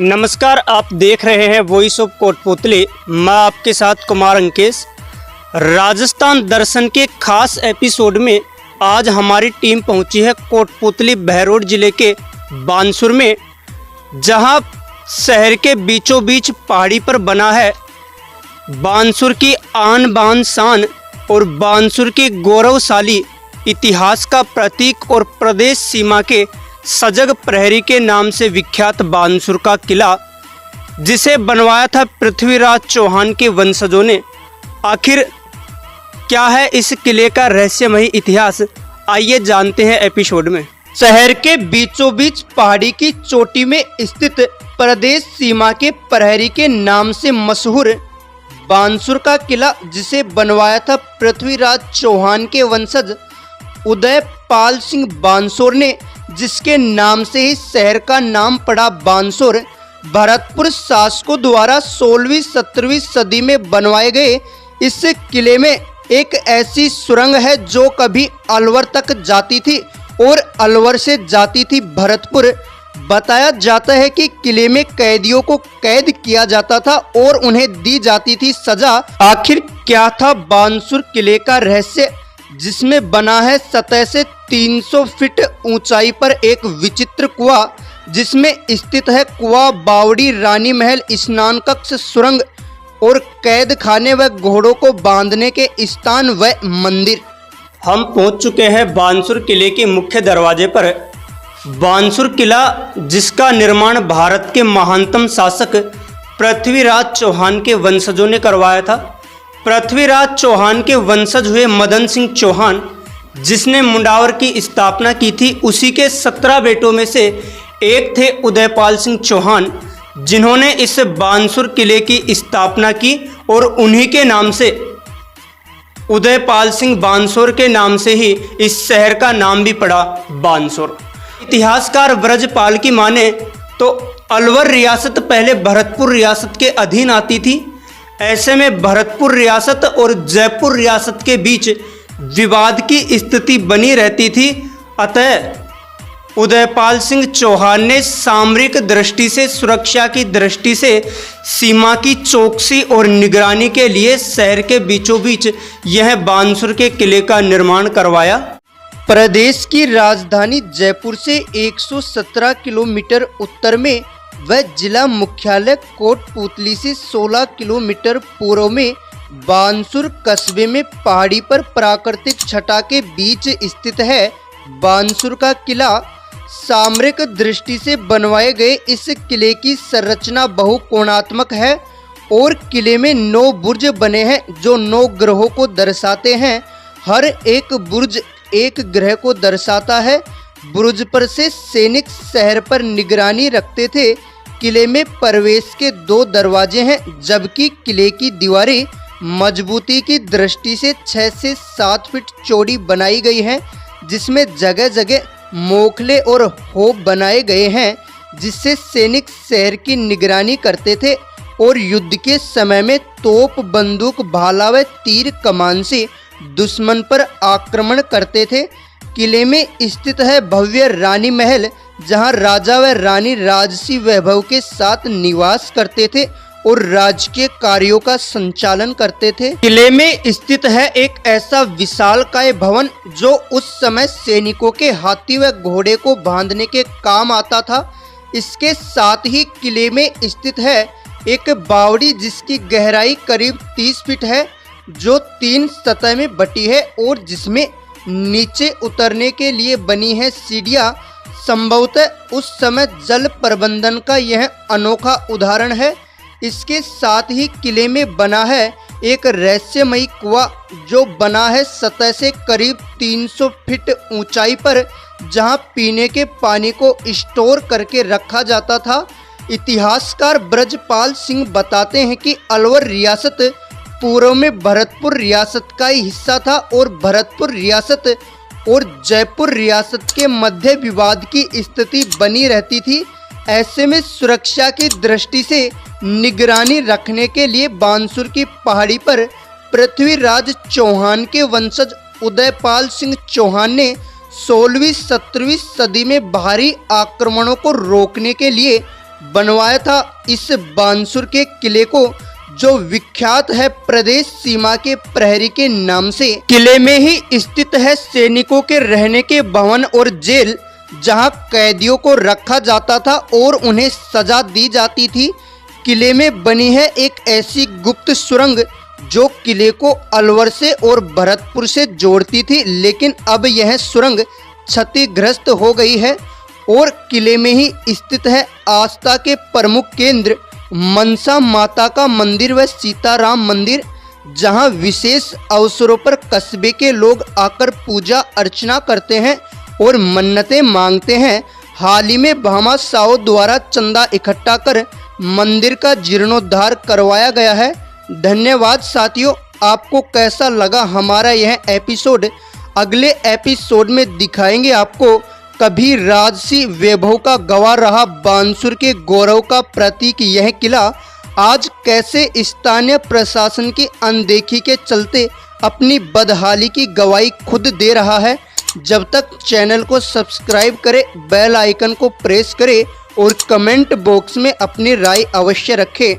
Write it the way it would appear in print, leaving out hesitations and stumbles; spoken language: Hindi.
नमस्कार, आप देख रहे हैं वॉइस ऑफ कोटपुतली। मैं आपके साथ कुमार अंकेश। राजस्थान दर्शन के खास एपिसोड में आज हमारी टीम पहुंची है कोटपुतली बहरोड जिले के बानसूर में, जहां शहर के बीचों बीच पहाड़ी पर बना है बानसूर की आन बान शान और बानसूर के गौरवशाली इतिहास का प्रतीक और प्रदेश सीमा के सजग प्रहरी के नाम से विख्यात बानसूर का किला, जिसे बनवाया था पृथ्वीराज चौहान के वंशजों ने। आखिर क्या है इस किले का रहस्यमयी इतिहास, आइए जानते हैं एपिसोड में। शहर के बीचों बीच पहाड़ी की चोटी में स्थित प्रदेश सीमा के प्रहरी के नाम से मशहूर बानसूर का किला, जिसे बनवाया था पृथ्वीराज चौहान के वंशज उदयपाल सिंह बानसूर ने, जिसके नाम से ही शहर का नाम पड़ा बानसूर। भरतपुर शासकों द्वारा 16वीं-17वीं सदी में बनवाए गए इस किले में एक ऐसी सुरंग है जो कभी अलवर तक जाती थी और अलवर से जाती थी भरतपुर। बताया जाता है कि किले में कैदियों को कैद किया जाता था और उन्हें दी जाती थी सजा। आखिर क्या था बानसूर किले का रहस्य, जिसमें बना है सतह से 300 फीट ऊंचाई पर एक विचित्र कुआं, जिसमें स्थित है कुआं, बावड़ी, रानी महल, स्नान कक्ष, सुरंग और कैद खाने व घोड़ों को बांधने के स्थान व मंदिर। हम पहुंच चुके हैं बानसूर किले के मुख्य दरवाजे पर। बानसूर किला, जिसका निर्माण भारत के महानतम शासक पृथ्वीराज चौहान के वंशजों ने करवाया था। पृथ्वीराज चौहान के वंशज हुए मदन सिंह चौहान, जिसने मुंडावर की स्थापना की थी। उसी के 17 बेटों में से एक थे उदयपाल सिंह चौहान, जिन्होंने इस बानसूर किले की स्थापना की और उन्हीं के नाम से, उदयपाल सिंह बानसूर के नाम से ही इस शहर का नाम भी पड़ा बानसूर। इतिहासकार ब्रजपाल की माने तो अलवर रियासत पहले भरतपुर रियासत के अधीन आती थी। ऐसे में भरतपुर रियासत और जयपुर रियासत के बीच विवाद की स्थिति बनी रहती थी। अतः उदयपाल सिंह चौहान ने सामरिक दृष्टि से, सुरक्षा की दृष्टि से सीमा की चौकसी और निगरानी के लिए शहर के बीचों बीच यह बानसूर के किले का निर्माण करवाया। प्रदेश की राजधानी जयपुर से 117 किलोमीटर उत्तर में व जिला मुख्यालय कोटपुतली से 16 किलोमीटर पूर्व में बानसूर कस्बे में पहाड़ी पर प्राकृतिक छटा के बीच स्थित है बानसूर का किला। सामरिक दृष्टि से बनवाए गए इस किले की संरचना बहुकोणात्मक है और किले में 9 बुर्ज बने हैं जो 9 ग्रहों को दर्शाते हैं। हर एक बुर्ज एक ग्रह को दर्शाता है। बुर्ज पर से सैनिक शहर पर निगरानी रखते थे। किले में प्रवेश के 2 दरवाजे हैं, जबकि किले की दीवारें मजबूती की दृष्टि से 6 से 7 फीट चौड़ी बनाई गई हैं, जिसमें जगह जगह मोखले और होप बनाए गए हैं, जिससे सैनिक शहर की निगरानी करते थे और युद्ध के समय में तोप, बंदूक, भाला व तीर कमान से दुश्मन पर आक्रमण करते थे। किले में स्थित है भव्य रानी महल, जहां राजा व रानी राजसी वैभव के साथ निवास करते थे और राजकीय कार्यों का संचालन करते थे। किले में स्थित है एक ऐसा विशालकाय भवन जो उस समय सैनिकों के हाथी व घोड़े को बांधने के काम आता था। इसके साथ ही किले में स्थित है एक बावड़ी, जिसकी गहराई करीब 30 फीट है, जो 3 सतह में बटी है और जिसमें नीचे उतरने के लिए बनी है सीढ़ियाँ। संभवतः उस समय जल प्रबंधन का यह अनोखा उदाहरण है। इसके साथ ही किले में बना है एक रहस्यमयी कुआं, जो बना है सतह से करीब 300 फीट ऊंचाई पर, जहां पीने के पानी को स्टोर करके रखा जाता था। इतिहासकार ब्रजपाल सिंह बताते हैं कि अलवर रियासत पूर्व में भरतपुर रियासत का ही हिस्सा था और भरतपुर रियासत और जयपुर रियासत के मध्य विवाद की स्थिति बनी रहती थी। ऐसे में सुरक्षा की दृष्टि से निगरानी रखने के लिए बानसूर की पहाड़ी पर पृथ्वीराज चौहान के वंशज उदयपाल सिंह चौहान ने 16वीं-17वीं सदी में बाहरी आक्रमणों को रोकने के लिए बनवाया था इस बानसूर के किले को, जो विख्यात है प्रदेश सीमा के प्रहरी के नाम से। किले में ही स्थित है सैनिकों के रहने के भवन और जेल, जहां कैदियों को रखा जाता था और उन्हें सजा दी जाती थी। किले में बनी है एक ऐसी गुप्त सुरंग जो किले को अलवर से और भरतपुर से जोड़ती थी, लेकिन अब यह सुरंग क्षतिग्रस्त हो गई है और किले में ही स्थित है आस्था के प्रमुख केंद्र मनसा माता का मंदिर व सीताराम मंदिर, जहां विशेष अवसरों पर कस्बे के लोग आकर पूजा अर्चना करते हैं और मन्नतें मांगते हैं। हाल ही में भामा साहू द्वारा चंदा इकट्ठा कर मंदिर का जीर्णोद्धार करवाया गया है। धन्यवाद साथियों, आपको कैसा लगा हमारा यह एपिसोड? अगले एपिसोड में दिखाएंगे आपको कभी राजसी वैभव का गवाह रहा बानसूर के गौरव का प्रतीक यह किला आज कैसे स्थानीय प्रशासन की अनदेखी के चलते अपनी बदहाली की गवाही खुद दे रहा है। जब तक चैनल को सब्सक्राइब करें, बेल आइकन को प्रेस करें और कमेंट बॉक्स में अपनी राय अवश्य रखें।